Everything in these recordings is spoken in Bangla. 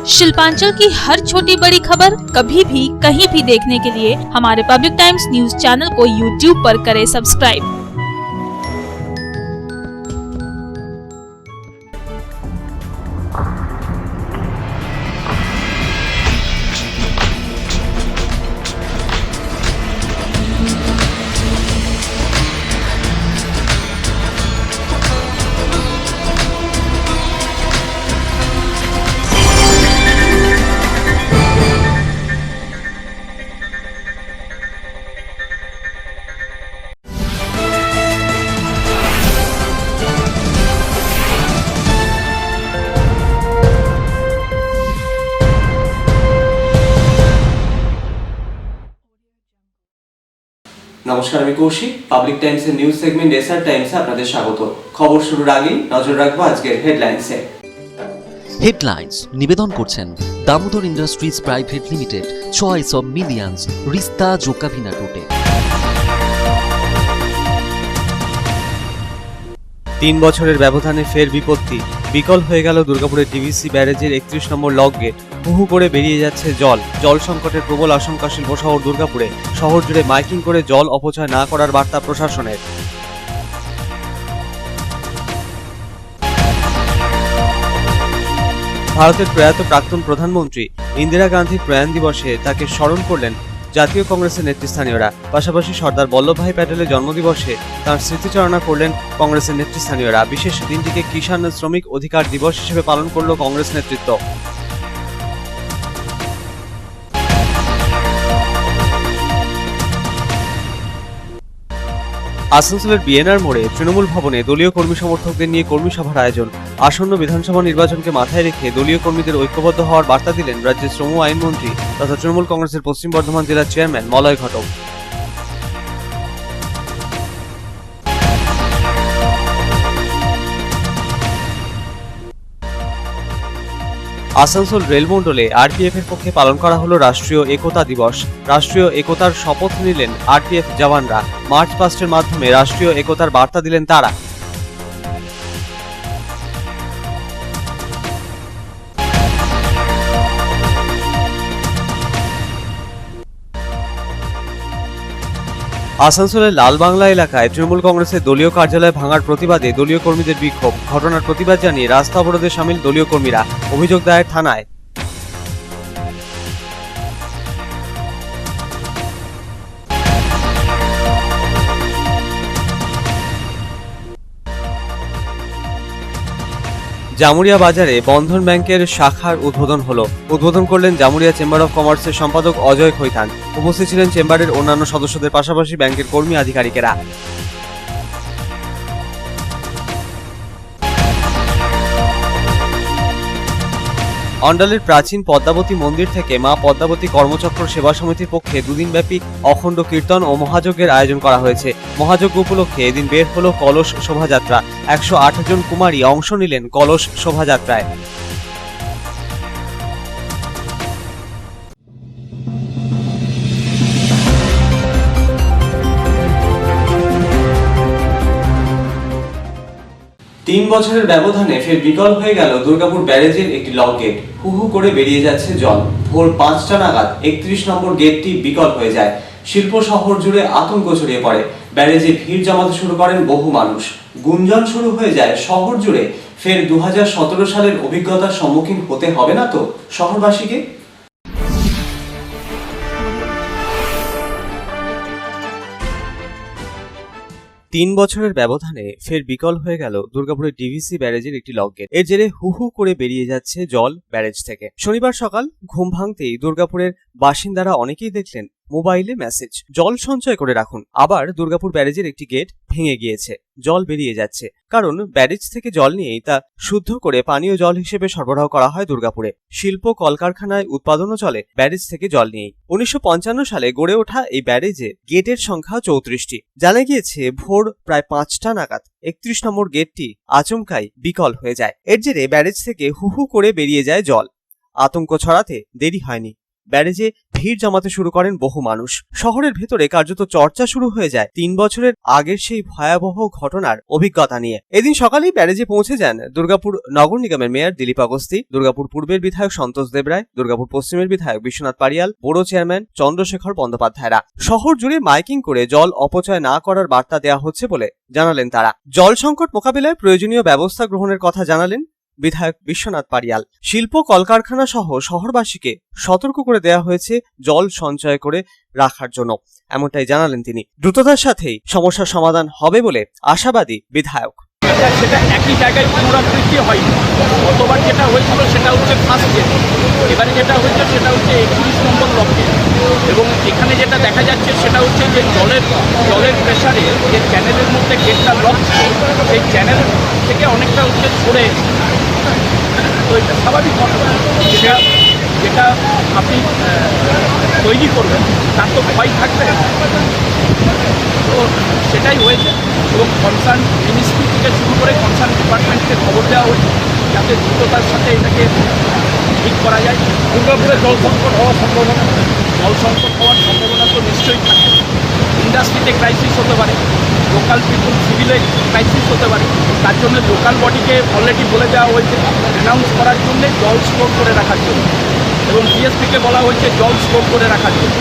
शिल्पांचल की हर छोटी बड़ी खबर कभी भी कहीं भी देखने के लिए हमारे पब्लिक टाइम्स न्यूज चैनल को यूट्यूब पर करें सब्सक्राइब। নমস্কার, আমি কৌশিক। পাবলিক টাইমসের নিউজ সেগমেন্ট এসআর টাইমসে আপনাদের স্বাগত। খবর শুরুর আগেই নজর রাখবো আজকের হেডলাইনসে। হেডলাইন্স নিবেদন করছেন Damodar Industries Private Limited, choice of millions, রিস্তা জোকাভিনা রুটে। 3 বছরের ব্যবধানে ফের বিপত্তি, বিকল হয়ে গেল দুর্গাপুরের ডিভিসি ব্যারেজের 31 নম্বর লক গেট। হুহু করে বেরিয়ে যাচ্ছে জল সংকটের প্রবল আশঙ্কা শিল্প শহর দুর্গাপুরে। শহর জুড়ে মাইকিং করে জল অপচয় না করার বার্তা প্রশাসনের। ভারতের প্রয়াত প্রাক্তন প্রধানমন্ত্রী ইন্দিরা গান্ধীর প্রয়াণ দিবসে তাকে স্মরণ করলেন জাতীয় কংগ্রেসের নেতৃস্থানীয়রা। পাশাপাশি সর্দার বল্লভভাই প্যাটেলের জন্মদিবসে তাঁর স্মৃতিচারণা করলেন কংগ্রেসের নেতৃস্থানীয়রা। বিশেষ দিনটিকে কিষাণ শ্রমিক অধিকার দিবস হিসেবে পালন করল কংগ্রেস নেতৃত্ব। আসানসোলের বিএনআর মোড়ে তৃণমূল ভবনে দলীয় কর্মী সমর্থকদের নিয়ে কর্মী সভার আয়োজন। আসন্ন বিধানসভা নির্বাচনকে মাথায় রেখে দলীয় কর্মীদের ঐক্যবদ্ধ হওয়ার বার্তা দিলেন রাজ্যের শ্রম আইনমন্ত্রী তথা তৃণমূল কংগ্রেসের পশ্চিম বর্ধমান জেলার চেয়ারম্যান মলয় ঘটক। আসানসোল রেলমন্ডলে আরপিএফ এর পক্ষে পালন করা হলো রাষ্ট্রীয় একতা দিবস। রাষ্ট্রীয় একতার শপথ নিলেন আরপিএফ জওয়ানরা। মার্চ পাস্টের মাধ্যমে রাষ্ট্রীয় একতার বার্তা দিলেন তারা। আসানসোলের লালবাংলা এলাকায় তৃণমূল কংগ্রেসের দলীয় কার্যালয় ভাঙার প্রতিবাদে দলীয় কর্মীদের বিক্ষোভ। ঘটনার প্রতিবাদ জানিয়ে রাস্তা অবরোধে সামিল দলীয় কর্মীরা। অভিযোগ দায়ের থানায়। জামুরিয়া বাজারে বন্ধন ব্যাংকের শাখার উদ্বোধন হলো। উদ্বোধন করলেন জামুরিয়া চেম্বার অফ কমার্সের সম্পাদক অজয় খৈতান। উপস্থিত ছিলেন চেম্বারের অন্যান্য সদস্যদের পাশাপাশি ব্যাংকের কর্মী আধিকারিকেরা। অন্ডালের প্রাচীন পদ্মাবতী মন্দির থেকে মা পদ্মাবতী কর্মচক্র সেবা সমিতির পক্ষে দুদিনব্যাপী অখণ্ড কীর্তন ও মহাযজ্ঞের আয়োজন করা হয়েছে। মহাযজ্ঞ উপলক্ষে এদিন বের হলো কলস শোভাযাত্রা। 108 জন কুমারী অংশ নিলেন কলস শোভাযাত্রায়। তিন বছরের ব্যবধানে ফের বিকল হয়ে গেল দুর্গাপুর ব্যারেজের একটি লক গেট। হুহু করে বেরিয়ে যাচ্ছে জল। ভোর 5টা নাগাদ 31 নম্বর গেটটি বিকল হয়ে যায়। শিল্প শহর জুড়ে আতঙ্ক ছড়িয়ে পড়ে। ব্যারেজে ভিড় জমাতে শুরু করেন বহু মানুষ। গুঞ্জন শুরু হয়ে যায় শহর জুড়ে। ফের 2017 সালের অভিজ্ঞতার সম্মুখীন হতে হবে না তো শহরবাসীকে? 3 বছরের ব্যবধানে ফের বিকল হয়ে গেল দুর্গাপুরের ডিভিসি ব্যারেজের একটি লক গেট। এর জেরে হুহু করে বেরিয়ে যাচ্ছে জল ব্যারেজ থেকে। শনিবার সকাল ঘুম ভাঙতেই দুর্গাপুরের বাসিন্দারা অনেকেই দেখলেন মোবাইলে মেসেজ, জল সঞ্চয় করে রাখুন। আবার দুর্গাপুর ব্যারেজের একটি গেট ভেঙে গিয়েছে, জল বেরিয়ে যাচ্ছে। কারণ ব্যারেজ থেকে জল নিয়েই তা শুদ্ধ করে পানীয় জল হিসেবে সরবরাহ করা হয় দুর্গাপুরে। শিল্প কলকারখানায় উৎপাদনও চলে ব্যারেজ থেকে জল নিয়েই। 1955 সালে গড়ে ওঠা এই ব্যারেজে গেটের সংখ্যা 34টি। জানা গিয়েছে ভোর প্রায় 5টা নাগাদ 31 নম্বর গেটটি আচমকাই বিকল হয়ে যায়। এর জেরে ব্যারেজ থেকে হুহু করে বেরিয়ে যায় জল। আতঙ্ক ছড়াতে দেরি হয়নি। ব্যারেজে ভিড় জমাতে শুরু করেন বহু মানুষ। শহরের ভেতরে কার্যত চর্চা শুরু হয়ে যায় 3 বছরের আগের সেই ভয়াবহ ঘটনার অভিজ্ঞতা নিয়ে। এদিন সকালেই ব্যারেজে পৌঁছে যান দুর্গাপুর নগর নিগমের মেয়র দিলীপ আগস্তি, দুর্গাপুর পূর্বের বিধায়ক সন্তোষ দেবরায়, দুর্গাপুর পশ্চিমের বিধায়ক বিশ্বনাথ পারিয়াল, বড় চেয়ারম্যান চন্দ্রশেখর বন্দ্যোপাধ্যায়রা। শহর জুড়ে মাইকিং করে জল অপচয় না করার বার্তা দেওয়া হচ্ছে বলে জানালেন তারা। জল সংকট মোকাবিলায় প্রয়োজনীয় ব্যবস্থা গ্রহণের কথা জানালেন বিধায়ক বিশ্বনাথ পারিয়াল। শিল্প কলকারখানা সহ শহরবাসীকে সতর্ক করে দেওয়া হয়েছে জল সঞ্চয় করে রাখার জন্য, এমনটাই জানালেন তিনি। দ্রুততার সাথেই সমস্যার সমাধান হবে বলে আশাবাদী বিধায়ক। সেটা একই জায়গায় পুনরাবৃত্তি হয়নি। গতবার যেটা হয়েছিল সেটা হচ্ছে ফার্স্ট গেট, এবারে যেটা হচ্ছে সেটা হচ্ছে 31 নম্বর লকে। এবং এখানে যেটা দেখা যাচ্ছে সেটা হচ্ছে যে জলের প্রেসারে যে চ্যানেলের মধ্যে গেটটা লক, সেই চ্যানেল থেকে অনেকটা হচ্ছে সরে এসেছে। তো এটা স্বাভাবিক ঘটনা, যেটা আপনি তৈরি করবেন তার তো ভয় থাকবে। তো সেটাই হয়েছে এবং কনসার্ন মিনিস্ট্রি থেকে শুরু করে কনসার্ন ডিপার্টমেন্টকে খবর দেওয়া হয়েছে যাতে দ্রুততার সাথে এটাকে ঠিক করা যায়। দুর্গাপুরে জল সংকট হওয়ার সম্ভাবনা তো নিশ্চয়ই থাকে। ইন্ডাস্ট্রিতে ক্রাইসিস হতে পারে, লোকাল পিপুল সিভিলে ক্রাইসিস হতে পারে। তার জন্য লোকাল বডিকে অলরেডি বলে দেওয়া হয়েছে অ্যানাউন্স করার জন্যে জল স্টোর করে রাখার জন্য, এবং ডিএসপিকে বলা হয়েছে জল স্টোর করে রাখার জন্য।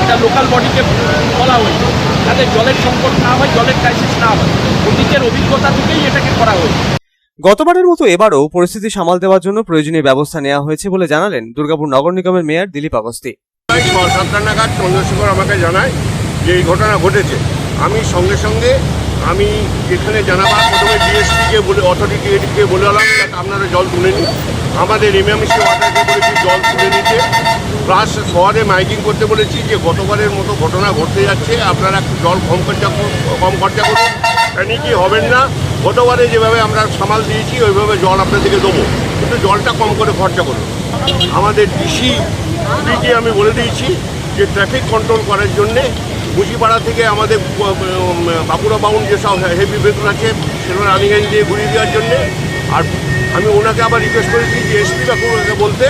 এটা লোকাল বডিকে বলা হয়েছে যাতে জলের সংকট না হয়, জলের ক্রাইসিস না হয়। অতীতের অভিজ্ঞতা থেকেই এটাকে করা হয়েছে। গতবারের মতো এবারও পরিস্থিতি সামাল দেওয়ার জন্য প্রয়োজনীয় ব্যবস্থা নেওয়া হয়েছে বলে জানালেন দুর্গাপুর নগর নিগমের মেয়র দিলীপ আগস্তি। 6-7 নাগাদ চন্দ্রশেখর আমাকে জানায় যে এই ঘটনা ঘটেছে। আমি সঙ্গে সঙ্গে এখানে জানাবার প্রথমে ডিএসপিকে বলে, অথরিটিকে বললাম আপনারা জল তুলে নিন। আমাদের এমএমসি ওয়াটারকে বলেছি জল তুলে নিতে, প্লাস শহরে মাইকিং করতে বলেছি যে গতবারের মতো ঘটনা ঘটতে যাচ্ছে, আপনারা জল কম খরচা করুন, প্যানিকই হবেন না। গতবারে যেভাবে আমরা সামাল দিয়েছি ওইভাবে জল আপনাদেরকে দেবো, কিন্তু জলটা কম করে খরচা করুন। আমাদের ডিসিকে আমি বলে দিয়েছি যে ট্রাফিক কন্ট্রোল করার জন্যে মুচিপাড়া থেকে আমাদের বাঁকুড়া বাউন্ড যেসব হেভি ভেহিকল আছে সেগুলো রানিগঞ্জ দিয়ে ঘুরিয়ে দেওয়ার জন্যে। আর আমি ওনাকে আবার রিকোয়েস্ট করেছি যে এসপি বাঁকুড়াকে বলতে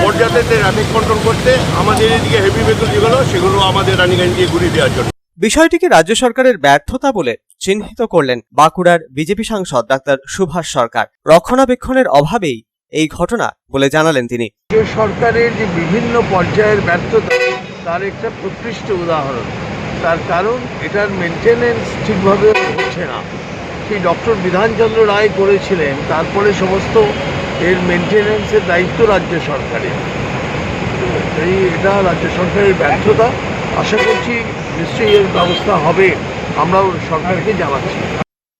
পর্যাতে ট্রাফিক কন্ট্রোল করতে, আমাদের এদিকে হেভি ভেহিকল যেগুলো সেগুলো আমাদের রানিগঞ্জ দিয়ে ঘুরিয়ে দেওয়ার জন্য। বিষয়টিকে রাজ্য সরকারের ব্যর্থতা বলে চিহ্নিত করলেন বাঁকুড়ার বিজেপি সাংসদ ডাক্তার সুভাষ সরকার। রক্ষণাবেক্ষণের অভাবেই এই ঘটনা বলে জানালেন তিনি। সরকারের যে বিভিন্ন পর্যায়ের ব্যর্থতা তার একটা প্রকৃষ্ট উদাহরণ। তার কারণ এটার মেনটেনেন্স ঠিকভাবে হচ্ছে না। সেই ডক্টর বিধানচন্দ্র রায় করেছিলেন, তারপরে সমস্ত এর মেনটেনেন্সের দায়িত্ব রাজ্য সরকারের। এটা রাজ্য সরকারের ব্যর্থতা। আশা করছি নিশ্চয়ই এর ব্যবস্থা হবে, আমরাও সরকারকে জানাচ্ছি।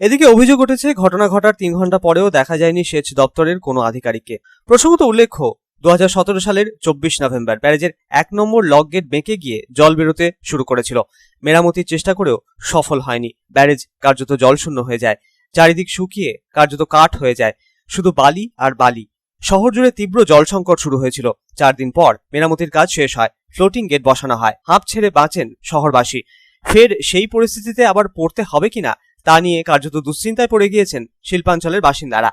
এদিকে অভিযোগ উঠেছে ঘটনা ঘটার 3 ঘন্টা পরেও দেখা যায়নি সেচ দপ্তরের কোনো আধিকারিককে। প্রসঙ্গত উল্লেখ্য 2017 সালের 24 নভেম্বর ব্যারেজের 1 নম্বর লক গেট বেঁকে গিয়ে জল বেরোতে শুরু করেছিল। মেরামতির চেষ্টা করেও সফল হয়নি। ব্যারেজ কার্যত জলশূন্য হয়ে যায়, চারিদিক শুকিয়ে কার্যত কাঠ হয়ে যায়, শুধু বালি আর বালি। শহর জুড়ে তীব্র জল সংকট শুরু হয়েছিল। 4 দিন পর মেরামতির কাজ শেষ হয়, ফ্লোটিং গেট বসানো হয়। হাঁপ ছেড়ে বাঁচেন শহরবাসী। ফের সেই পরিস্থিতিতে আবার পড়তে হবে কিনা তা নিয়ে কার্যত দুশ্চিন্তায় পড়ে গিয়েছেন শিল্পাঞ্চলের বাসিন্দারা।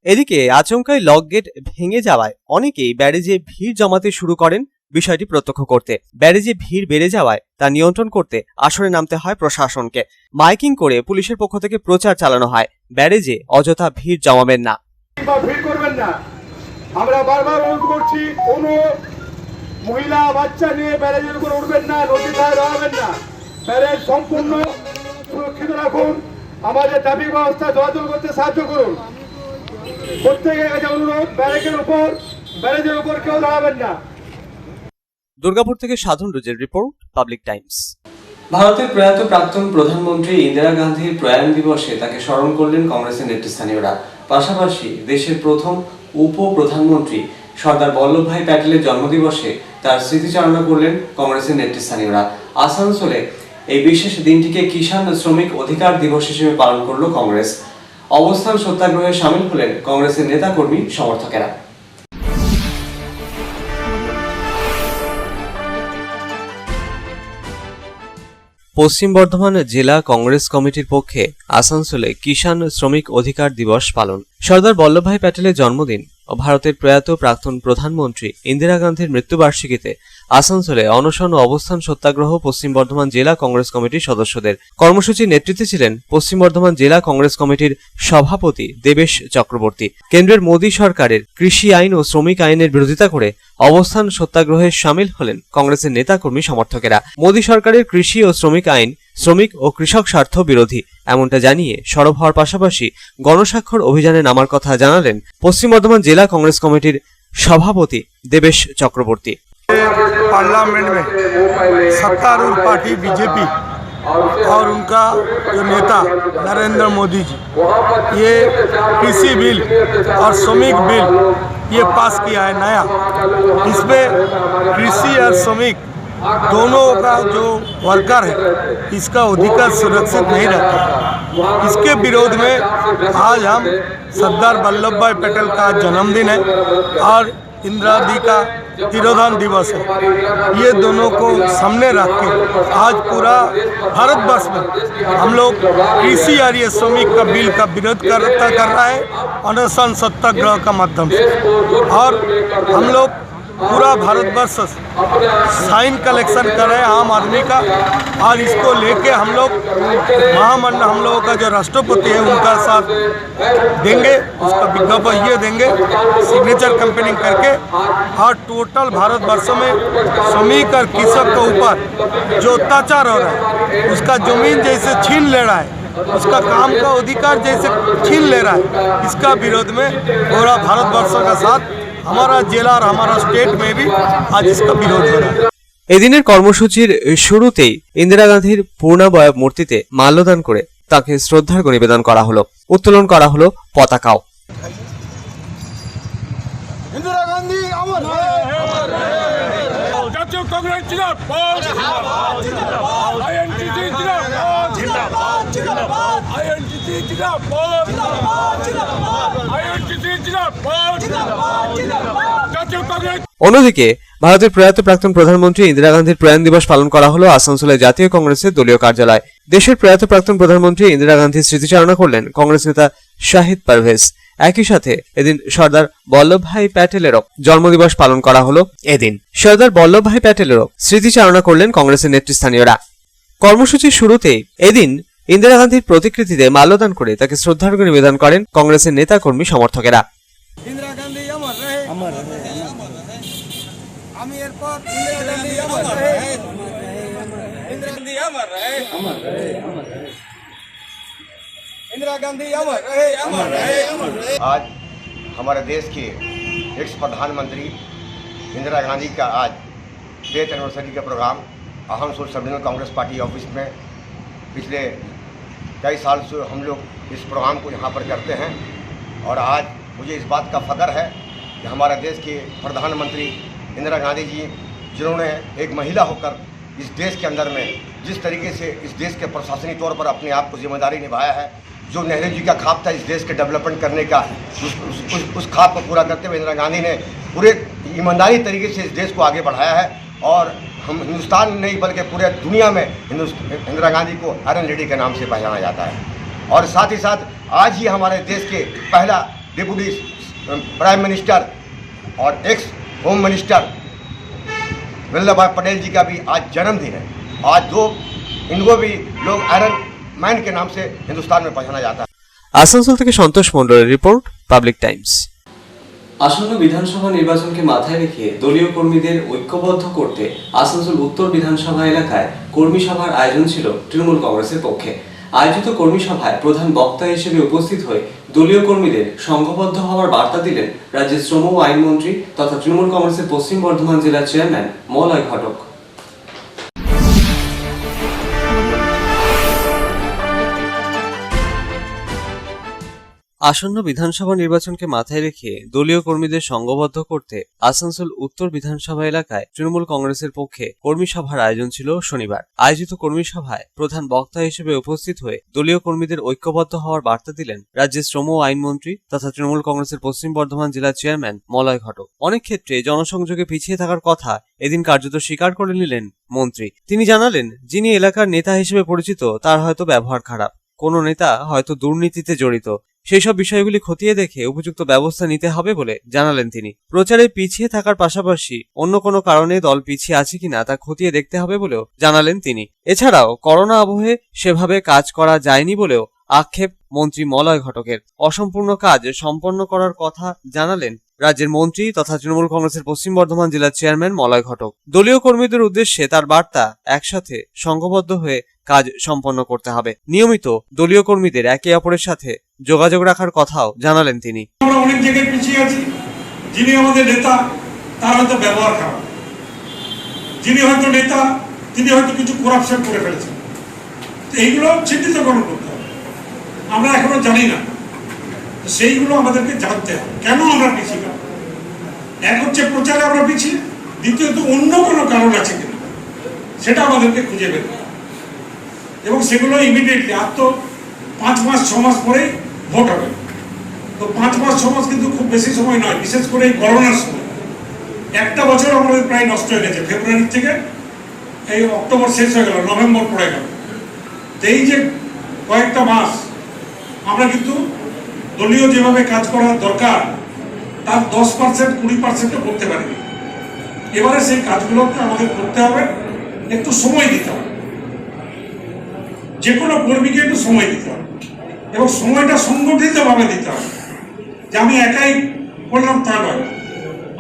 এদিকে আচমকাই লক গেট ভেঙে যাওয়ায় অনেকেই ব্যারেজে ভিড় জমাতে শুরু করেন বিষয়টি প্রত্যক্ষ করতে। ব্যারেজে ভিড় বেড়ে যাওয়ায় তা নিয়ন্ত্রণ করতে আসরে নামতে হয় প্রশাসনকে। মাইকিং করে পুলিশের পক্ষ থেকে প্রচার চালানো হয়, ব্যারেজে অযথা ভিড় জমাবেন না। ভিড় করবেন না। আমরা বারবার অনুরোধ করছি, কোনো মহিলা বাচ্চা নিয়ে ব্যারেজের উপর উঠবেন না, নদীর ধারে দাঁড়াবেন না। ব্যারেজ সম্পূর্ণ সুরক্ষিত রাখুন। আমাদের ট্রাফিক ব্যবস্থা চলাচল করতে সাহায্য করুন। প্রত্যেকের কাছে অনুরোধ, ব্যারেজের উপর কেউ দাঁড়াবেন না। দুর্গাপুর থেকে সাধন রুজের রিপোর্ট, পাবলিক টাইমস। ভারতের প্রয়াত প্রাক্তন প্রধানমন্ত্রী ইন্দিরা গান্ধীর প্রয়াণ দিবসে তাকে স্মরণ করলেন কংগ্রেসের নেতৃস্থানীয়রা। পাশাপাশি দেশের প্রথম উপ-প্রধানমন্ত্রী সর্দার বল্লভভাই প্যাটেলের জন্মদিবসে তার স্মৃতিচারণা করলেন কংগ্রেসের নেতৃস্থানীয়রা। আসানসোলে এই বিশেষ দিনটিকে কিষাণ শ্রমিক অধিকার দিবস হিসেবে পালন করল কংগ্রেস। অবস্থান সত্যাগ্রহে সামিল হলেন কংগ্রেসের নেতাকর্মী সমর্থকেরা। পশ্চিম বর্ধমান জেলা কংগ্রেস কমিটির পক্ষে আসানসোলে কিষাণ শ্রমিক অধিকার দিবস পালন। সর্দার বল্লভভাই প্যাটেলের জন্মদিন ও ভারতের প্রয়াত প্রাক্তন প্রধানমন্ত্রী ইন্দিরা গান্ধীর মৃত্যুবার্ষিকীতে আসানসোলে অনশন ও অবস্থান সত্যাগ্রহ পশ্চিম বর্ধমান জেলা কংগ্রেস কমিটির সদস্যদের। কর্মসূচির নেতৃত্বে ছিলেন পশ্চিম বর্ধমান জেলা কংগ্রেস কমিটির সভাপতি দেবেশ চক্রবর্তী। কেন্দ্রের মোদী সরকারের কৃষি আইন ও শ্রমিক আইনের বিরোধিতা করে অবস্থান সত্যাগ্রহে সামিল হলেন কংগ্রেসের নেতাকর্মী সমর্থকেরা। মোদী সরকারের কৃষি ও শ্রমিক আইন শ্রমিক ও কৃষক স্বার্থ বিরোধী এমনটা জানিয়ে সরব হওয়ার পাশাপাশি গণস্বাক্ষর অভিযানে নামার কথা জানালেন পশ্চিম বর্ধমান জেলা কংগ্রেস কমিটির সভাপতি দেবেশ চক্রবর্তী। पार्लियामेंट में सत्तारूढ़ पार्टी बीजेपी और उनका जो नेता नरेंद्र मोदी जी ये कृषि बिल और श्रमिक बिल ये पास किया है नया। इसमें कृषि और श्रमिक दोनों का जो वर्कर है इसका अधिकार सुरक्षित नहीं रहता। इसके विरोध में आज हम सरदार वल्लभ भाई पटेल का जन्मदिन है और इंदिरा जी का तिरोधान दिवस है। ये दोनों को सामने रख के आज पूरा भारतवर्ष में हम लोग कृषि और ये श्रमिक का बिल का विरोध कर रहा है अनशन सत्याग्रह का माध्यम से। और हम लोग पूरा भारतवर्ष साइन कलेक्शन कर रहे हैं आम आदमी का और इसको लेके हम लोग महामंडल हम लोगों का जो राष्ट्रपति है उनका साथ देंगे, उसका विज्ञापन ये देंगे सिग्नेचर कंपेनिंग करके। और टोटल भारतवर्ष में श्रमिक और कृषक के ऊपर जो अत्याचार हो रहा है उसका जमीन जैसे छीन ले रहा है उसका काम का अधिकार जैसे छीन ले रहा है इसका विरोध में पूरा भारतवर्ष का साथ हमारा जिला और हमारा स्टेट में भी आज इसका विरोध हो रहा है। এদিনের কর্মসূচির শুরুতেই ইন্দিরা গান্ধীর পূর্ণাবয়ব মূর্তিতে মাল্যদান করে তাকে শ্রদ্ধার্ঘ্য নিবেদন করা হলো। উত্তোলন করা হলো পতাকাও। इंदिरा गांधी अमर জাতীয় কংগ্রেস জিন্দাবাদ, আইএনটিটি জিন্দাবাদ, আইএনটিটি জিন্দাবাদ, আইএনটিটি জিন্দাবাদ, জাতীয় কংগ্রেস। অন্যদিকে ভারতের প্রয়াত প্রাক্তন প্রধানমন্ত্রী ইন্দিরা গান্ধীর প্রয়াণ দিবস পালন করা হলো আসানসোলে জাতীয় কংগ্রেসের দলীয় কার্যালয়। দেশের প্রয়াত প্রাক্তন প্রধানমন্ত্রী ইন্দিরা গান্ধীর স্মৃতিচারণা করলেন কংগ্রেস নেতা শাহিদ পারভেজ। একই সাথে এদিন সর্দার বল্লভভাই প্যাটেলেরও জন্মদিবস পালন করা হলো। এদিন সর্দার বল্লভভাই প্যাটেলেরও স্মৃতিচারণা করলেন কংগ্রেসের নেতৃস্থানীয়রা। কর্মসূচির শুরুতেই এদিন ইন্দিরা গান্ধীর প্রতিকৃতিতে মাল্যদান করে তাকে শ্রদ্ধার্ঘ্য নিবেদন করেন কংগ্রেসের নেতাকর্মী সমর্থকেরা। इंदिरा गांधी अमर रहे, अमर रहे, আমি এরপর इंदिरा गांधी अमर रहे, इंदिरा गांधी अमर रहे, अमर रहे, अमर रहे, इंदिरा गांधी अमर रहे, अमर रहे, अमर रहे। आज हमारे देश के एक्स प्रधानमंत्री इंदिरा गांधी का आज डेथ एनिवर्सरी का programme Asansol sub divisional Congress party office में पिछले कई साल से हम लोग इस प्रोग्राम को यहाँ पर करते हैं। और आज मुझे इस बात का फ़ख्र है कि हमारे देश के प्रधानमंत्री इंदिरा गांधी जी जिन्होंने एक महिला होकर इस देश के अंदर में जिस तरीके से इस देश के प्रशासनिक तौर पर अपने आप को जिम्मेदारी निभाया है, जो नेहरू जी का ख्वाब था इस देश के डेवलपमेंट करने का, उस ख्वाब को पूरा करते हुए इंदिरा गांधी ने पूरे ईमानदारी तरीके से इस देश को आगे बढ़ाया है। और हम हिंदुस्तान नहीं बल्कि पूरे दुनिया में इंदिरा गांधी को आयरन लेडी के नाम से पहचाना जाता है। और साथ ही साथ आज ही हमारे देश के पहला डिप्टी प्राइम मिनिस्टर और एक्स होम मिनिस्टर वल्लभ भाई पटेल जी का भी आज जन्मदिन है। आज इनको भी लोग आयरन मैन के नाम से हिंदुस्तान में पहचाना जाता है। আসানসোল থেকে সন্তোষ মণ্ডলের রিপোর্ট, পাবলিক টাইমস। আসন্ন বিধানসভা নির্বাচনকে মাথায় রেখে দলীয় কর্মীদের ঐক্যবদ্ধ করতে আসানসোল উত্তর বিধানসভা এলাকায় কর্মী সভার আয়োজন ছিল তৃণমূল কংগ্রেসের পক্ষে। আয়োজিত কর্মী সভায় প্রধান বক্তা হিসেবে উপস্থিত হয়ে দলীয় কর্মীদের সংঘবদ্ধ হওয়ার বার্তা দিলেন রাজ্যের শ্রম ও আইনমন্ত্রী তথা তৃণমূল কংগ্রেসের পশ্চিম বর্ধমান জেলার চেয়ারম্যান মলয় ঘটক। আসন্ন বিধানসভা নির্বাচনকে মাথায় রেখে দলীয় কর্মীদের সংঘবদ্ধ করতে আসানসোল উত্তর বিধানসভা এলাকায় তৃণমূল কংগ্রেসের পক্ষে কর্মী সভার আয়োজন ছিল শনিবার। আয়োজিত কর্মী সভায় প্রধান বক্তা হিসেবে উপস্থিত হয়ে দলীয় কর্মীদের ঐক্যবদ্ধ হওয়ার বার্তা দিলেন রাজ্যের শ্রম ও আইনমন্ত্রী তথা তৃণমূল কংগ্রেসের পশ্চিম বর্ধমান জেলার চেয়ারম্যান মলয় ঘটক। অনেক ক্ষেত্রে জনসংযোগে পিছিয়ে থাকার কথা এদিন কার্যত স্বীকার করে নিলেন মন্ত্রী। তিনি জানালেন, যিনি এলাকার নেতা হিসেবে পরিচিত তার হয়তো ব্যবহার খারাপ, কোনো নেতা হয়তো দুর্নীতিতে জড়িত, সেই সব বিষয়গুলি খতিয়ে দেখে উপযুক্ত ব্যবস্থা নিতে হবে বলে জানালেন তিনি। প্রচারে পিছিয়ে থাকার পাশাপাশি অন্য কোনো কারণে দল পিছিয়ে আছে কিনা তা খতিয়ে দেখতে হবে বলেও জানালেন তিনি। এছাড়াও করোনা আবহে সেভাবে কাজ করা যায়নি বলেও আক্ষেপ মন্ত্রী মলয় ঘটকের। অসম্পূর্ণ কাজ সম্পন্ন করার কথা জানালেন রাজ্যের মন্ত্রী তথা তৃণমূল কংগ্রেসের পশ্চিম বর্ধমান জেলার চেয়ারম্যান মলয় ঘটক। দলীয় কর্মীদের উদ্দেশ্যে তার বার্তা, একসাথে সংঘবদ্ধ হয়ে কাজ সম্পন্ন করতে হবে। নিয়মিত দলীয় কর্মীদের একে অপরের সাথে যোগাযোগ রাখার কথাও জানালেন তিনি। আমরা অনেক জায়গায় পিছিয়ে আছি। যিনি আমাদের নেতা তার হয়তো ব্যবহার খারাপ, যিনি হয়তো নেতা তিনি হয়তো কিছু করাপশন করে ফেলেছেন। তো এইগুলো চিহ্নিতকরণ করতে হবে। আমরা এখনো জানি না, সেইগুলো আমাদেরকে জানতে হবে কেন আমরা পিছিয়ে গেলাম। এক হচ্ছে প্রচারে আমরা পিছিয়ে, দ্বিতীয়ত অন্য কোনো কারণ আছে কিনা সেটা আমাদেরকে খুঁজে বের করতে হবে এবং সেগুলো ইমিডিয়েটলি। আর তো 5 মাস 6 মাস পরেই ভোট হবে। তো 5 মাস 6 মাস কিন্তু খুব বেশি সময় নয়, বিশেষ করে এই করোনার সময়। একটা বছর আমাদের প্রায় নষ্ট হয়ে গেছে। ফেব্রুয়ারি থেকে এই অক্টোবর শেষ হয়ে গেল, নভেম্বর পড়ে গেল। তো এই যে কয়েকটা মাস আমরা কিন্তু দলীয় যেভাবে কাজ করার দরকার তার 10% 20% করতে পারিনি। এবারে সেই কাজগুলোকে আমাদের করতে হবে, একটু সময় দিতে হবে। যে কোনো কর্মীকে একটু সময় দিতে হবে এবং সময়টা সংগঠিতভাবে দিতে হবে। যে আমি একাই করলাম তা নয়।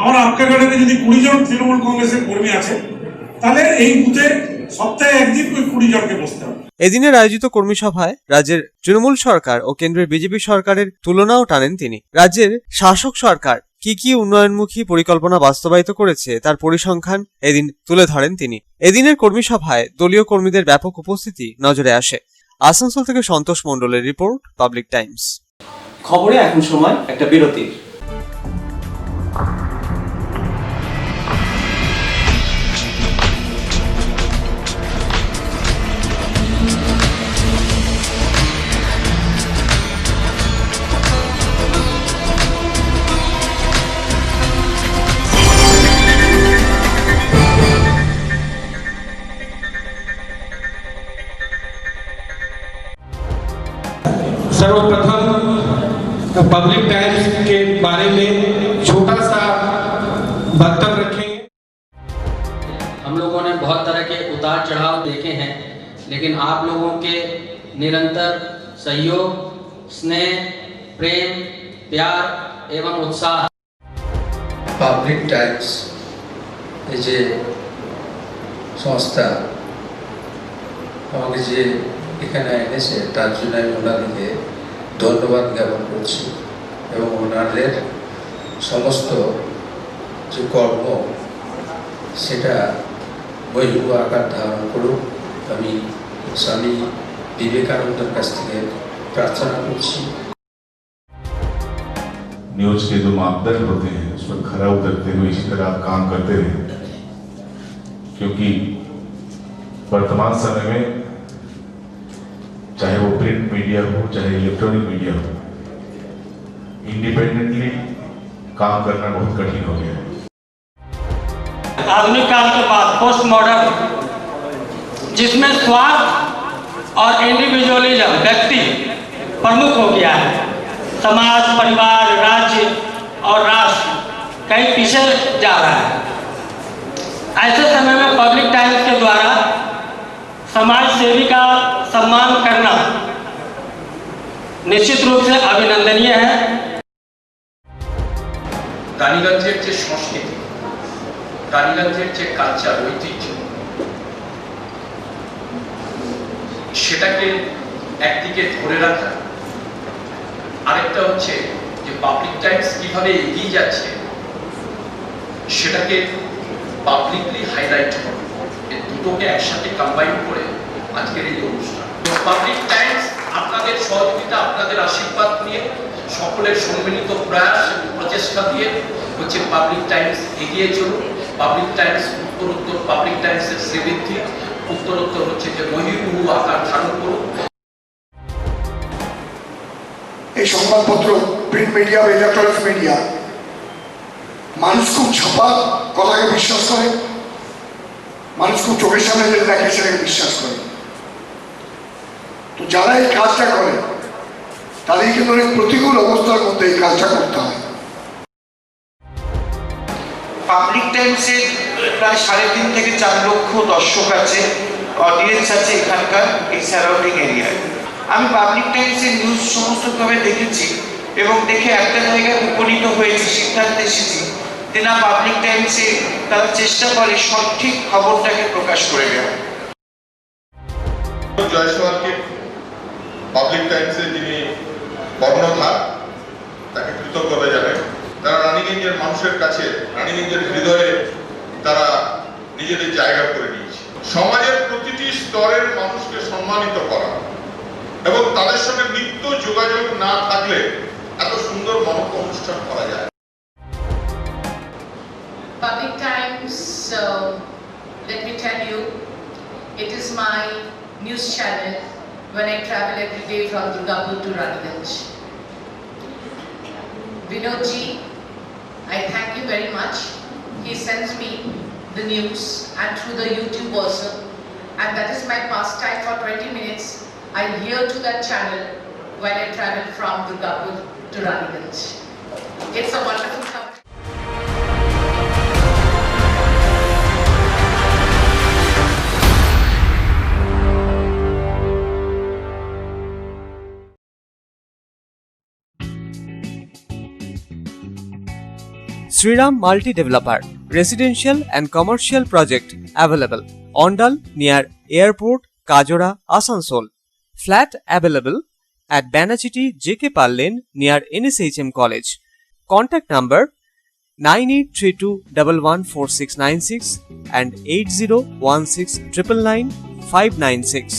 আমার আপকাগার্ডে যদি 20 জন তৃণমূল কংগ্রেসের কর্মী আছে, তাহলে এই বুথে সপ্তাহে একদিন ওই 20 জনকে বসতে হবে। এদিনের আয়োজিত কর্মী সভায় রাজ্যের তৃণমূল সরকার ও কেন্দ্রের বিজেপি সরকারের তুলনাও টানেন তিনি। রাজ্যের শাসক সরকার কি উন্নয়নমুখী পরিকল্পনা বাস্তবায়িত করেছে তার পরিসংখ্যান এদিন তুলে ধরেন তিনি। এদিনের কর্মী সভায় দলীয় কর্মীদের ব্যাপক উপস্থিতি নজরে আসে। আসানসোল থেকে সন্তোষ মণ্ডলের রিপোর্ট, পাবলিক টাইমস। খবরে এখন সময় একটা বিরতির। सर्वप्रथम पब्लिक टाइम्स के बारे में छोटा सा वक्तव्य रखेंगे। हम लोगों ने बहुत तरह के उतार चढ़ाव देखे हैं, लेकिन आप लोगों के निरंतर सहयोग, स्नेह, प्रेम, प्यार एवं उत्साह। পাবলিক টাইমস এই যে সংস্থা আমাকে যে এখানে এনেছে তার জন্য আমি ওনাদেরকে ধন্যবাদ জ্ঞাপন করছি এবং ওনাদের সমস্ত যে কর্ম সেটা বহির্ভ আকার ধারণ করুক আমি স্বামী বিবেকানন্দের কাছ থেকে प्रार्थना করছি। न्यूज के जो मापदंड होते हैं उस पर खरा उतरते हुए इसी तरह आप काम करते रहे, क्योंकि वर्तमान समय में चाहे वो प्रिंट मीडिया हो चाहे इलेक्ट्रॉनिक मीडिया हो, इंडिपेंडेंटली काम करना बहुत कठिन हो गया है। आधुनिक काल के बाद पोस्ट मॉडर्न, जिसमें स्वार्थ और इंडिविजुअलिज्म व्यक्ति प्रमुख हो गया है, समाज, परिवार, राज्य और राष्ट्र कहीं पीछे जा रहा है। ऐसे समय में पब्लिक टाइम्स के द्वारा समाज सेवी का सम्मान करना निश्चित रूप से अभिनंदनीय है। রানীগঞ্জের যে সংস্কৃতি, রানীগঞ্জের যে কালচার, ঐতিহ্য, সেটাকে একদিকে ধরে রাখা, আরেকটা হচ্ছে যে পাবলিক টাইমস কিভাবে এগিয়ে যাচ্ছে সেটাকে পাবলিকলি হাইলাইট করা, এই দুটোকে একসাথে কম্বাইন করে আজকের এই অনুষ্ঠান। পাবলিক টাইমস আপনাদের সহযোগিতা, আপনাদের আশীর্বাদ নিয়ে, সকলের সম্মিলিত প্রয়াস প্রচেষ্টা দিয়ে হচ্ছে পাবলিক টাইমস এগিয়ে চলুন। পাবলিক টাইমস উত্তরোত্তর, পাবলিক টাইমসের শ্রীবৃদ্ধি উত্তরোত্তর হচ্ছে যে বহির্ভূ আকার ধারণ করুন। এই সংবাদপত্র, প্রিন্ট মিডিয়া বা ইলেকট্রনিক্স মিডিয়া, মানুষ খুব ছাপা কথাকে বিশ্বাস করে, মানুষ খুব চোখের সামনে যেটা দেখে সেটাকে বিশ্বাস করে। তো যারা এই কাজটা করে তাদের কিন্তু অনেক প্রতিকূল অবস্থার মধ্যে এই কাজটা করতে হয়। পাবলিক টাইমসে প্রায় 3.5 থেকে 4 লক্ষ দর্শক আছে, অডিয়েন্স আছে এখানকার এই সারাউন্ডিং এরিয়ায়। আমি পাবলিক টাইমসের নিউজ সমস্তভাবে দেখেছি এবং দেখে একটা জায়গায় উপনীত হয়েছি, সিদ্ধান্তে এসেছি যে না, পাবলিক টাইমসে তারা চেষ্টা করে সঠিক খবরটাকে প্রকাশ করে দেওয়া। জয়সওয়ালকে পাবলিক টাইমসের যিনি কর্ণধার, তাকে কৃতজ্ঞতা জানাই। তারা রানীগঞ্জের মানুষের কাছে, রানীগঞ্জের হৃদয়ে তারা নিজেদের জায়গা করে নিয়েছে। সমাজের প্রতিটি স্তরের মানুষকে সম্মানিত করা এবং তাদের সঙ্গে নিত্য যোগাযোগ না থাকলে এত সুন্দর মহৎ অনুষ্ঠান করা যায়। Public Times, let me tell you, it is my news channel when I travel every day from Durgapur to Raniganj. Vinodji, I thank you very much. He sends me the news and through the YouTube also, and that is my pastime for 20 minutes. I hear to that channel when I travel from Durgapur to Raniganj. It's a wonderful company. Sriram Multi Developer, Residential and Commercial Project available. Ondal near Airport, Kajora, Asansol. Flat available at Banachiti JK Pal Lane near NSHM College. Contact number 9832114696 and 8016999596.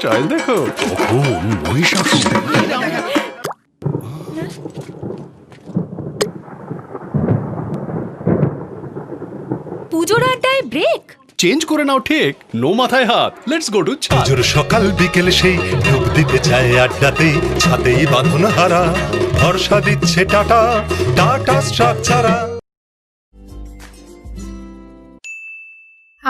Choice দেখো, মহিষাসুর। পুজোর আড্ডায় ব্রেক চেঞ্জ করে নাও ঠিক, নো মাথায় হাত। লেটস গো টু পুজোর সকাল বিকেল সেই ডুব দিতে যায় আড্ডাতে, ছাদেই বাঁধন হারা ভরসা দিচ্ছে টাটা, টাটা স্ট্রাকচারা।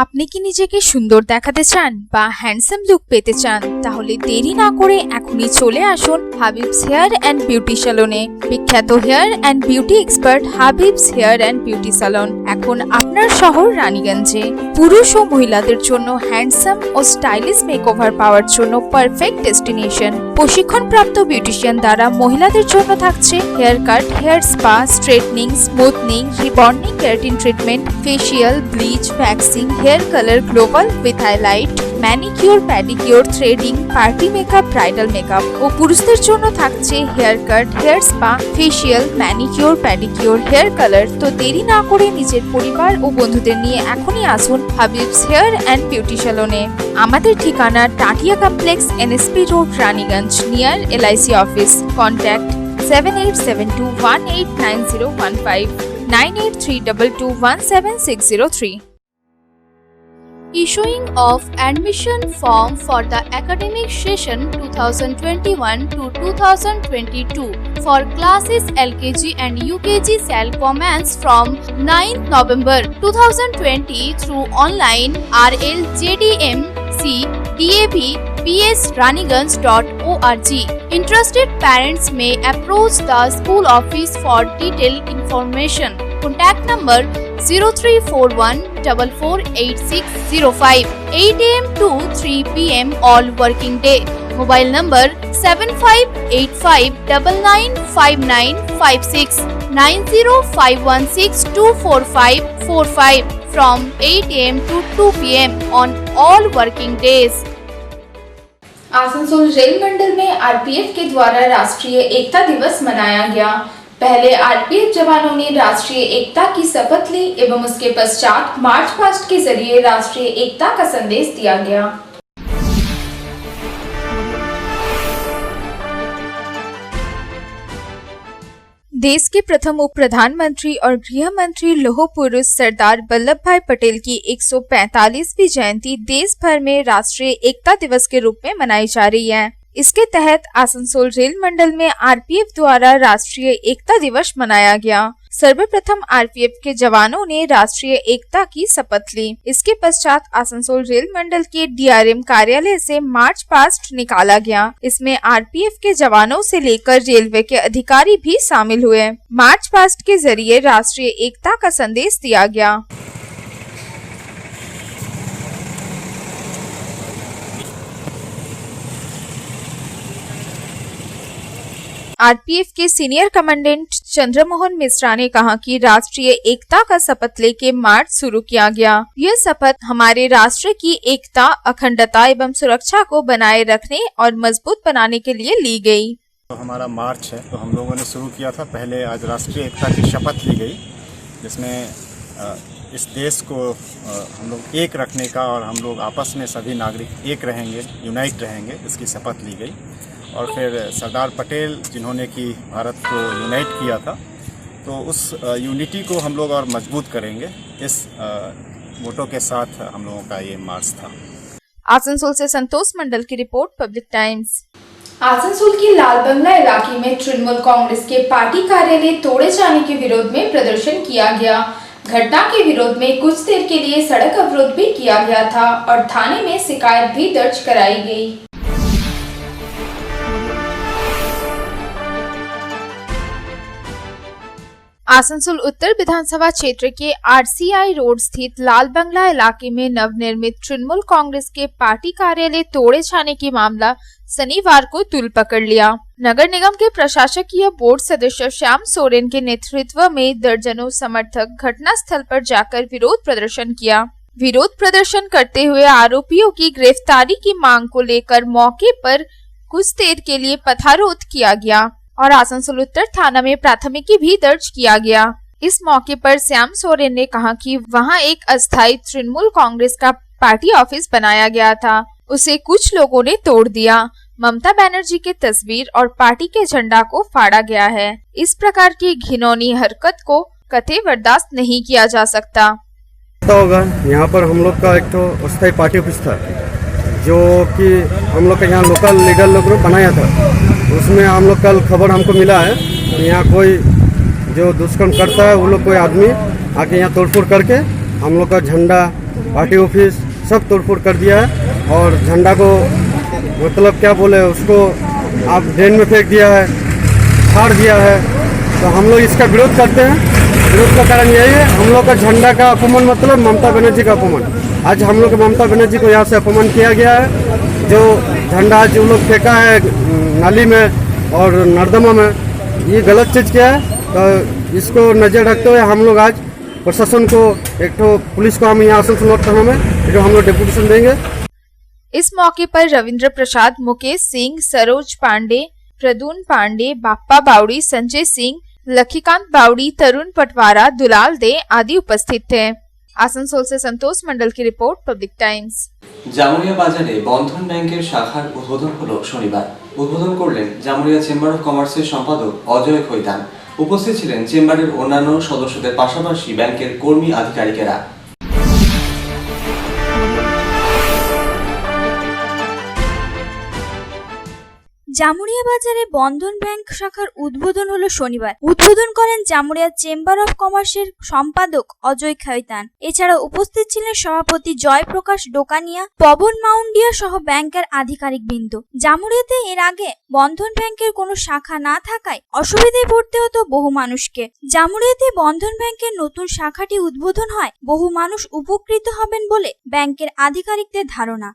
আপনি কি নিজেকে সুন্দর দেখাতে চান বা হ্যান্ডসাম লুক পেতে চান? তাহলে দেরি না করে এখনই চলে আসুন হাবিবস হেয়ার অ্যান্ড বিউটি স্যালনে। বিখ্যাত hair and beauty expert Habib's hair and beauty salon এখন আপনার শহর রানীগঞ্জে। পুরুষ ও মহিলাদের জন্য হ্যান্ডসাম ও স্টাইলিশ মেকওভার পাওয়ার জন্য পারফেক্ট ডেস্টিনেশন। প্রশিক্ষণপ্রাপ্ত বিউটিশিয়ান দ্বারা মহিলাদের জন্য থাকছে hair cut, hair spa, straightening, smoothing, rebonding, keratin treatment, facial, bleach, waxing, hair colour, global with highlight, manicure, pedicure, threading, party makeup, bridal makeup. ও পুরুষদের জন্য থাকছে hair cut, hair spa, facial, manicure, pedicure, hair colour. তো দেরি না করে নিজের পরিবার ও বন্ধুদের নিয়ে এখনই আসুন হাবিবস হেয়ার অ্যান্ড বিউটি স্যালনে। আমাদের ঠিকানা Tatia complex, NSP road, Raniganj, near LIC office. Contact 7872189015 9832217603. Issuing of admission form for the academic session 2021 to 2022 for classes LKG and UKG shall commence from 9th November 2020 through online RL, JDM, C, DAB, bsraniganj.org. Interested parents may approach the school office for detailed information. Contact number 0341 448605, 8 am to 3 pm all working day. Mobile number 7585995956, 9051624545 from 8 am to 2 pm on all working days. Asansol rail मंडल में आरपीएफ के द्वारा राष्ट्रीय एकता दिवस मनाया गया। पहले आरपीएफ जवानों ने राष्ट्रीय एकता की शपथ ली एवं उसके पश्चात मार्च पास्ट के जरिए राष्ट्रीय एकता का संदेश दिया गया। देश के प्रथम उप प्रधानमंत्री और गृह मंत्री लौह पुरुष सरदार वल्लभ भाई पटेल की 145वीं जयंती देश भर में राष्ट्रीय एकता दिवस के रूप में मनाई जा रही है। इसके तहत आसनसोल रेल मंडल में आरपीएफ द्वारा राष्ट्रीय एकता दिवस मनाया गया। सर्वप्रथम आरपीएफ के जवानों ने राष्ट्रीय एकता की शपथ ली। इसके पश्चात आसनसोल रेल मंडल के डीआरएम कार्यालय से मार्च पास्ट निकाला गया। इसमें आरपीएफ के जवानों से लेकर रेलवे के अधिकारी भी शामिल हुए। मार्च पास्ट के जरिए राष्ट्रीय एकता का संदेश दिया गया। आरपीएफ के सीनियर कमांडेंट चंद्रमोहन मिश्रा ने कहा कि राष्ट्रीय एकता का शपथ लेके मार्च शुरू किया गया। यह शपथ हमारे राष्ट्र की एकता, अखंडता एवं सुरक्षा को बनाए रखने और मजबूत बनाने के लिए ली गई। तो हमारा मार्च है, तो हम लोगों ने शुरू किया था। पहले आज राष्ट्रीय एकता की शपथ ली गई, जिसमें इस देश को हम लोग एक रखने का और हम लोग आपस में सभी नागरिक एक रहेंगे, यूनाइट रहेंगे, इसकी शपथ ली गई। और फिर सरदार पटेल जिन्होंने कि भारत को यूनाइट किया था, तो उस यूनिटी को हम लोग और मजबूत करेंगे, इस मोटो के साथ हम लोगों का ये मार्च था। आसनसोल से संतोष मंडल की रिपोर्ट, पब्लिक टाइम्स। आसनसोल के लाल बंगला इलाके में तृणमूल कांग्रेस के पार्टी कार्यालय तोड़े जाने के विरोध में प्रदर्शन किया गया। घटना के विरोध में कुछ देर के लिए सड़क अवरोध भी किया गया था और थाने में शिकायत भी दर्ज कराई गई। आसनसोल उत्तर विधानसभा क्षेत्र के आरसीआई रोड स्थित लाल बंगला इलाके में नवनिर्मित तृणमूल कांग्रेस के पार्टी कार्यालय तोड़े जाने की मामला शनिवार को तूल पकड़ लिया। नगर निगम के प्रशासकीय बोर्ड सदस्य श्याम सोरेन के नेतृत्व में दर्जनों समर्थक घटना स्थल पर जाकर विरोध प्रदर्शन किया। विरोध प्रदर्शन करते हुए आरोपियों की गिरफ्तारी की मांग को लेकर मौके पर कुछ देर के लिए पथरारोध किया गया और आसनसोल उत्तर थाना में प्राथमिकी भी दर्ज किया गया। इस मौके पर श्याम सोरेन ने कहा कि वहां एक अस्थायी तृणमूल कांग्रेस का पार्टी ऑफिस बनाया गया था, उसे कुछ लोगों ने तोड़ दिया। ममता बनर्जी के तस्वीर और पार्टी के झंडा को फाड़ा गया है। इस प्रकार की घिनौनी हरकत को कतई बर्दाश्त नहीं किया जा सकता। होगा यहाँ पर हम लोग का एक तो अस्थायी पार्टी ऑफिस था, जो कि हम लोग का यहाँ लोकल लीडर लोग ने बनाया था। उसमें हम लोग कल खबर हमको मिला है कि यहाँ कोई जो दुष्कर्म करता है वो लोग कोई आदमी आके यहाँ तोड़फोड़ करके हम लोग का झंडा, पार्टी ऑफिस सब तोड़फोड़ कर दिया है। और झंडा को मतलब क्या बोले, उसको आप ड्रेन में फेंक दिया है, फाड़ दिया है। तो हम लोग इसका विरोध करते हैं। विरोध का कारण यही है, हम लोग का झंडा का अपमान मतलब ममता बनर्जी का अपमान। आज हम लोग ममता बनर्जी को यहाँ से अपमान किया गया है। जो झंडा आज वो लोग फेंका है नाली में और नर्दमा में, ये गलत चीज़ क्या है। तो इसको नज़र रखते हुए हम लोग आज प्रशासन को एक तो पुलिस को हम यहाँ आसनसोल थाना में जो हम लोग डेपुटेशन देंगे। इस मौके पर रविंद्र प्रसाद, मुकेश सिंह, सरोज पांडे, प्रदून पांडे, बाप्पा बावड़ी, संजय सिंह, लखीकांत बावड़ी, तरुण पटवारा, दुलाल दे आदि उपस्थित थे। आसनसोल से संतोष मंडल की रिपोर्ट, पब्लिक टाइम्स। জামুরিয়া বাজারে বন্ধন ব্যাংকের শাখার উদ্বোধন হলো শনিবার। উদ্বোধন করলেন জামুরিয়া চেম্বার অফ কমার্সের সম্পাদক অজয় খৈতান। উপস্থিত ছিলেন চেম্বারের অন্যান্য সদস্যদের পাশাপাশি ব্যাংকের কর্মী আধিকারিকেরা। জামুরিয়া বাজারে বন্ধন ব্যাংক শাখার উদ্বোধন হলো শনিবার। উদ্বোধন করেন জামুরিয়া চেম্বার অফ কমার্সের সম্পাদক অজয় খৈতান। এছাড়া উপস্থিত ছিলেন সভাপতি জয়প্রকাশ দোকানিয়া, পবন মাউন্ডিয়া সহ ব্যাংকের আধিকারিকবৃন্দ। জামুরিয়াতে এর আগে বন্ধন ব্যাংকের কোনো শাখা না থাকায় অসুবিধায় পড়তে হতো বহু মানুষকে। জামুরিয়াতে বন্ধন ব্যাংকের নতুন শাখাটি উদ্বোধন হয় বহু মানুষ উপকৃত হবেন বলে ব্যাংকের আধিকারিকদের ধারণা।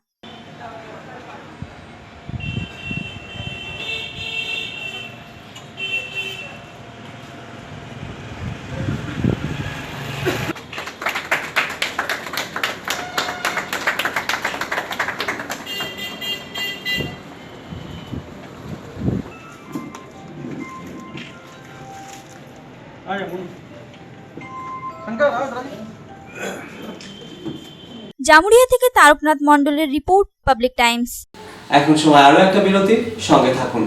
জামুরিয়া থেকে তারকনাথ মণ্ডলের রিপোর্ট, পাবলিক টাইমস। এখন সময় আরো একটা বিরতি, সঙ্গে থাকুন।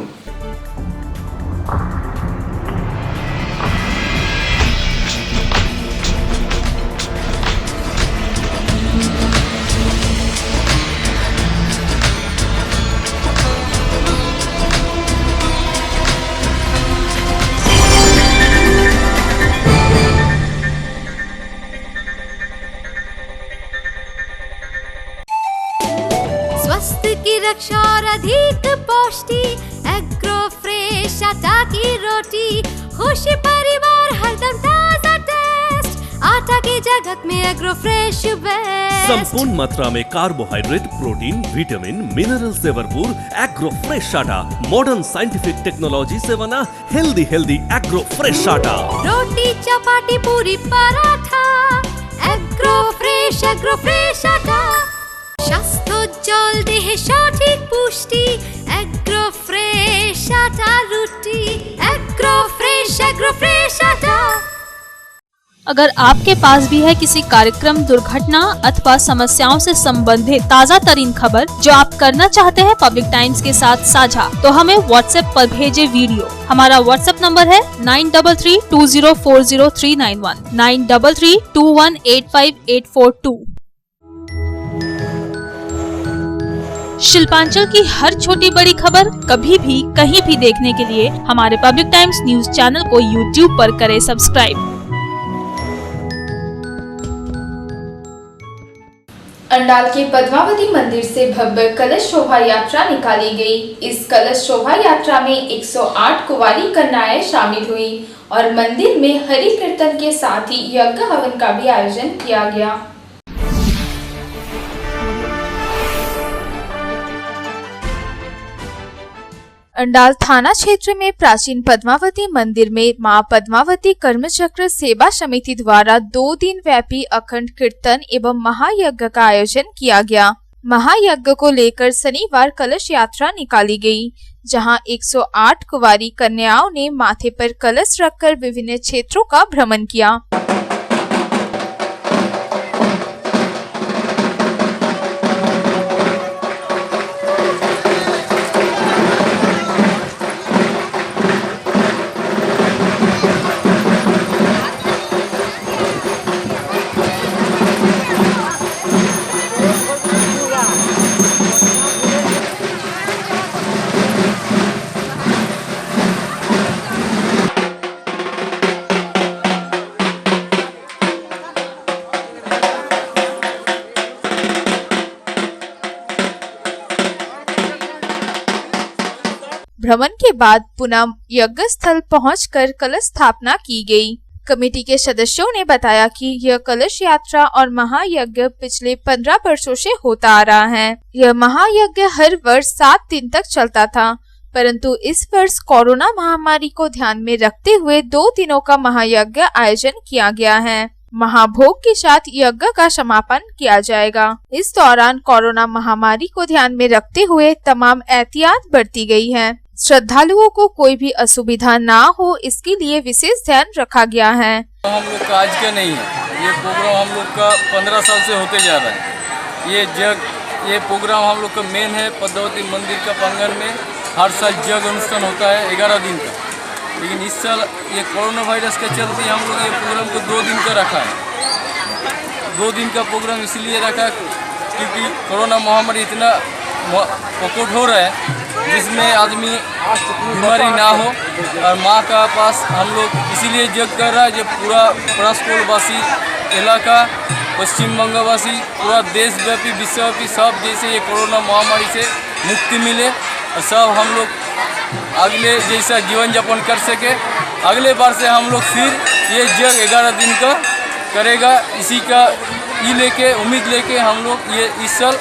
स्वास्थ्य की रक्षा और अधिक पौष्टि, एग्रो फ्रेश आटा की रोटी, खुशी परिवार हरदम ताजा टेस्ट, आटा की जगत में एग्रो फ्रेश बेस्ट। संपूर्ण मात्रा में कार्बोहाइड्रेट, प्रोटीन, विटामिन, मिनरल से भरपूर एग्रो फ्रेश आटा, मॉडर्न साइंटिफिक टेक्नोलॉजी से बना हेल्दी एग्रो फ्रेश आटा। रोटी चपाटी पूरी पराठा, एग्रो फ्रेश आटा। স্বাস্থ্য জল দেহে সঠিক পুষ্টি, এগ্রো ফ্রেশ আটা রুটি, एग्रो फ्रेश आटा। अगर आपके पास भी है किसी कार्यक्रम, दुर्घटना अथवा समस्याओं से संबंधित ताज़ा तरीन खबर जो आप करना चाहते हैं पब्लिक टाइम्स के साथ साझा, तो हमें व्हाट्सएप पर भेजे वीडियो। हमारा व्हाट्सएप नंबर है 9332040391, 9332185842। शिल्पांचल की हर छोटी बड़ी खबर कभी भी कहीं भी देखने के लिए हमारे पब्लिक टाइम्स न्यूज चैनल को यूट्यूब पर करें सब्सक्राइब। अंडाल के पद्मावती मंदिर से भव्य कलश शोभा यात्रा निकाली गई। इस कलश शोभा यात्रा में 108 कुंवारी कन्याएं शामिल हुई और मंदिर में हरि कीर्तन के साथ ही यज्ञ हवन का भी आयोजन किया गया। अंडाल थाना क्षेत्र में प्राचीन पद्मावती मंदिर में मां पद्मावती कर्मचक्र सेवा समिति द्वारा 2 दिन व्यापी अखंड कीर्तन एवं महायज्ञ का आयोजन किया गया। महायज्ञ को लेकर शनिवार कलश यात्रा निकाली गई, जहां 108 कुंवारी कन्याओं ने माथे पर कलश रखकर विभिन्न क्षेत्रों का भ्रमण किया। भ्रमण के बाद पुनः यज्ञ स्थल पहुंचकर कलश स्थापना की गई। कमेटी के सदस्यों ने बताया कि यह कलश यात्रा और महायज्ञ पिछले 15 वर्षों से होता आ रहा है। यह महायज्ञ हर वर्ष 7 दिन तक चलता था, परंतु इस वर्ष कोरोना महामारी को ध्यान में रखते हुए 2 दिनों का महायज्ञ आयोजन किया गया है। महाभोग के साथ यज्ञ का समापन किया जाएगा। इस दौरान कोरोना महामारी को ध्यान में रखते हुए तमाम एहतियात बरती गई है। श्रद्धालुओं को कोई भी असुविधा ना हो, इसके लिए विशेष ध्यान रखा गया है। हम लोग का आज का नहीं है, ये प्रोग्राम हम लोग का 15 साल से होते जा रहा है। ये प्रोग्राम हम लोग का मेन है। पद्मावती मंदिर का प्रांगण में हर साल जग अनुष्ठान होता है 11 दिन का, लेकिन इस साल ये कोरोना वायरस के चलते हम लोग ये प्रोग्राम को 2 दिन का रखा है। 2 दिन का प्रोग्राम इसलिए रखा क्योंकि कोरोना महामारी इतना प्रकोप हो रहा है जिसमें आदमी बीमारी ना हो। और माँ का पास हम लोग इसीलिए जग कर रहा है जो पूरा परासकोलवासी इलाका, पश्चिम बंगवासी, पूरा देशव्यापी विश्वव्यापी सब जैसे ये कोरोना महामारी से मुक्ति मिले और सब हम लोग अगले जैसा जीवन यापन कर सके। अगले बार से हम लोग फिर ये जग 11 दिन का करेगा, इसी का लेके उम्मीद लेके हम लोग ये इस साल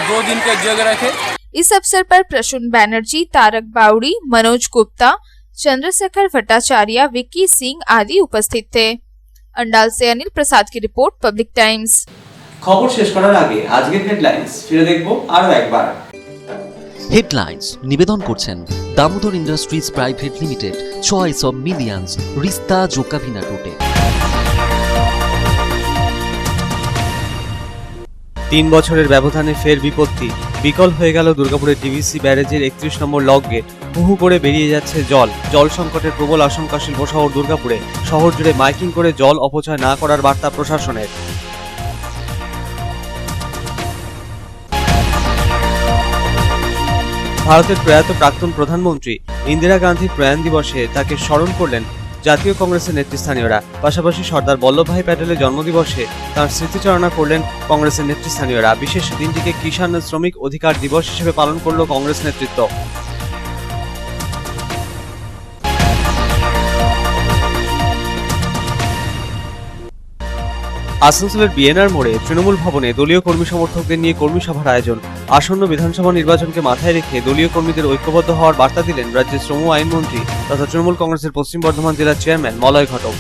2 दिन का जग रखे। इस अवसर पर प्रसून बैनर्जी, तारक बावड़ी, मनोज गुप्ता, चंद्रशेखर भट्टाचार्य, विक्की सिंह आदि उपस्थित थे। अंडाल से अनिल प्रसाद की रिपोर्ट, पब्लिक टाइम्स। খবর শেষ করার আগে আজকের হেডলাইন্স ফিরে দেখব আরো একবার। হেডলাইন্স নিবেদন করছেন Damodar Industries Private Limited, choice of millions, রিস্তা জোকাভিনা টোটে। 3 বছরের ব্যবধানে ফের বিপত্তি, বিকল হয়ে গেল দুর্গাপুরের ডিভিসি ব্যারেজের 31 নম্বর লক গেট। হুহু করে বেরিয়ে যাচ্ছে জল সংকটের প্রবল আশঙ্কা শিল্প শহর দুর্গাপুরে। শহর জুড়ে মাইকিং করে জল অপচয় না করার বার্তা প্রশাসনের। ভারতের প্রয়াত প্রাক্তন প্রধানমন্ত্রী ইন্দিরা গান্ধীর প্রয়াণ দিবসে তাকে স্মরণ করলেন জাতীয় কংগ্রেসের নেতৃস্থানীয়রা। পাশাপাশি সর্দার বল্লভভাই প্যাটেলের জন্মদিবসে তাঁর স্মৃতিচারণা করলেন কংগ্রেসের নেতৃস্থানীয়রা। বিশেষ দিনটিকে কিষাণ শ্রমিক অধিকার দিবস হিসেবে পালন করল কংগ্রেস নেতৃত্ব। আসানসোলের বিএনআর মোড়ে তৃণমূল ভবনে দলীয় কর্মী সমর্থকদের নিয়ে কর্মী সভার আয়োজন। আসন্ন বিধানসভা নির্বাচনকে মাথায় রেখে দলীয় কর্মীদের ঐক্যবদ্ধ হওয়ার বার্তা দিলেন রাজ্যের শ্রম আইনমন্ত্রী তথা তৃণমূল কংগ্রেসের পশ্চিম বর্ধমান জেলার চেয়ারম্যান মলয় ঘটক।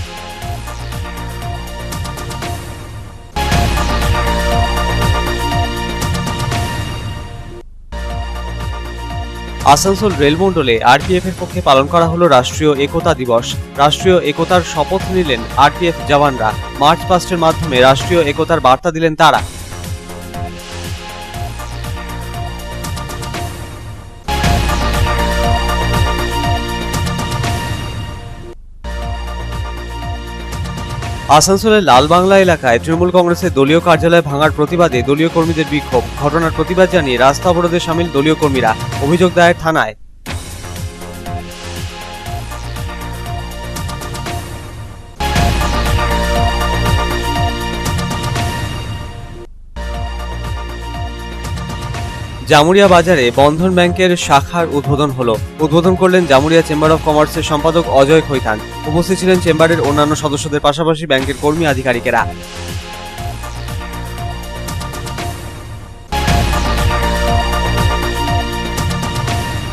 আসানসোল রেলমন্ডলে আরপিএফ এর পক্ষে পালন করা হলো রাষ্ট্রীয় একতা দিবস। রাষ্ট্রীয় একতার শপথ নিলেন আরপিএফ জওয়ানরা। মার্চ পাস্টের মাধ্যমে রাষ্ট্রীয় একতার বার্তা দিলেন তারা। আসানসোলের লালবাংলা এলাকায় তৃণমূল কংগ্রেসের দলীয় কার্যালয় ভাঙার প্রতিবাদে দলীয় কর্মীদের বিক্ষোভ। ঘটনার প্রতিবাদ জানিয়ে রাস্তা অবরোধে সামিল দলীয় কর্মীরা। অভিযোগ দায়ের থানায়। জামুরিয়া বাজারে বন্ধন ব্যাংকের শাখার উদ্বোধন হলো। উদ্বোধন করলেন জামুরিয়া চেম্বার অফ কমার্সের সম্পাদক অজয় খৈতান। উপস্থিত ছিলেন চেম্বারের অন্যান্য সদস্যদের পাশাপাশি ব্যাংকের কর্মী আধিকারিকেরা।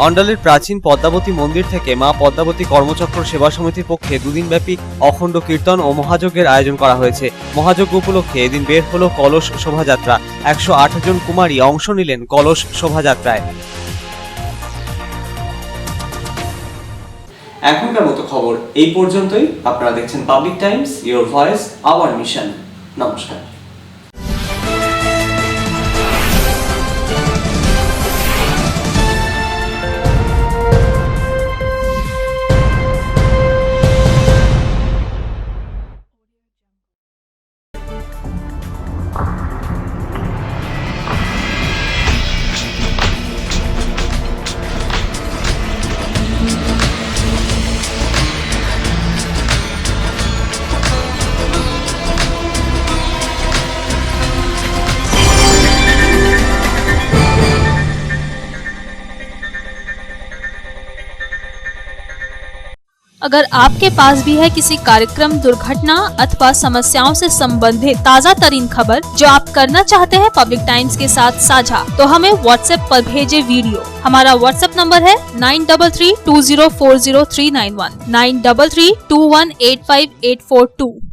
অন্ডালের প্রাচীন পদ্মাবতী মন্দির থেকে মা পদ্মাবতী কর্মচক্র সেবা সমিতির পক্ষে 2 দিনব্যাপী অখণ্ড কীর্তন ও মহাযজ্ঞের আয়োজন করা হয়েছে। মহাযজ্ঞ উপলক্ষে এদিন বের হলো কলস শোভাযাত্রা। 108 জন কুমারী অংশ নিলেন কলস শোভাযাত্রায়। এখনকার মতো খবর এই পর্যন্তই। আপনারা দেখছেন public Times, your voice hour mission. নমস্কার। अगर आपके पास भी है किसी कार्यक्रम, दुर्घटना अथवा समस्याओं से संबंधित ताज़ा तरीन खबर जो आप करना चाहते हैं पब्लिक टाइम्स के साथ साझा, तो हमें व्हाट्सएप पर भेजे वीडियो। हमारा व्हाट्सएप नंबर है 9332040391 9332185842।